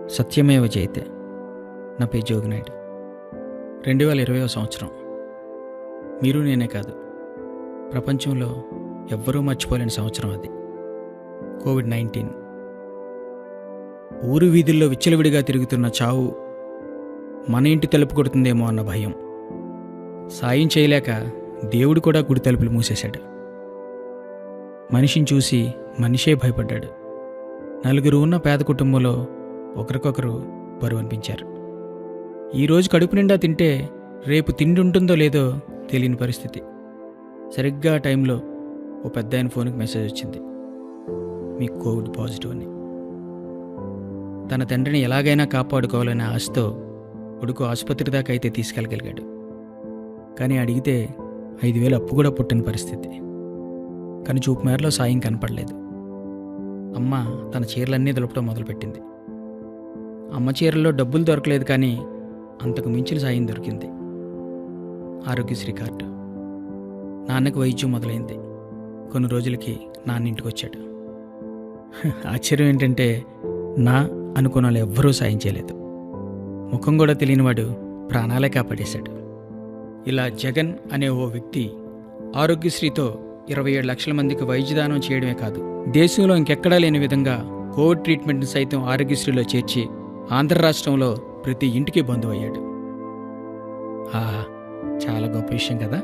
సత్యమేవ జయతే. నా పేరు జోగినాయుడు. 2020వ సంవత్సరం. మీరు నేనే కాదు, ప్రపంచంలో ఎవ్వరూ మర్చిపోలేని సంవత్సరం అది. కోవిడ్-19. ఊరు వీధుల్లో విచ్చలవిడిగా తిరుగుతున్న చావు మన ఇంటి తలుపు కొడుతుందేమో అన్న భయం. సాయం చేయలేక దేవుడు కూడా గుడి తలుపులు మూసేశాడు. మనిషిని చూసి మనిషే భయపడ్డాడు. నలుగురు ఉన్న పేద కుటుంబంలో ఒకరికొకరు బరువు అనిపించారు. ఈరోజు కడుపు నిండా తింటే రేపు తిండి ఉంటుందో లేదో తెలియని పరిస్థితి. సరిగ్గా ఆ టైంలో ఓ పెద్ద ఆయన ఫోన్కి మెసేజ్ వచ్చింది, మీకు కోవిడ్ పాజిటివ్ అని. తన తండ్రిని ఎలాగైనా కాపాడుకోవాలనే ఆశతో కొడుకు ఆసుపత్రి దాకా అయితే తీసుకెళ్ళగలిగాడు. కానీ అడిగితే 5,000 అప్పు కూడా పుట్టిన పరిస్థితి. కానీ చూపు మేరలో సాయం కనపడలేదు. అమ్మ తన చీరలన్నీ దులపడం మొదలుపెట్టింది. అమ్మ చీరల్లో డబ్బులు దొరకలేదు, కానీ అంతకు మించిన సాయం దొరికింది. ఆరోగ్యశ్రీ కార్డు. నాన్నకు వైద్యం మొదలైంది. కొన్ని రోజులకి నాన్న ఇంటికి వచ్చాడు. ఆశ్చర్యం ఏంటంటే నా అనుకున్న వాళ్ళు ఎవ్వరూ సాయం చేయలేదు. ముఖం కూడా తెలియనివాడు ప్రాణాలే కాపాడేశాడు. ఇలా జగన్ అనే ఓ వ్యక్తి ఆరోగ్యశ్రీతో 27 లక్షల మందికి వైద్యదానం చేయడమే కాదు, దేశంలో ఇంకెక్కడా లేని విధంగా కోవిడ్ ట్రీట్మెంట్ని సైతం ఆరోగ్యశ్రీలో చేర్చి ఆంధ్ర రాష్ట్రంలో ప్రతి ఇంటికి బంధువు అయ్యాడు. చాలా గొప్ప విషయం కదా.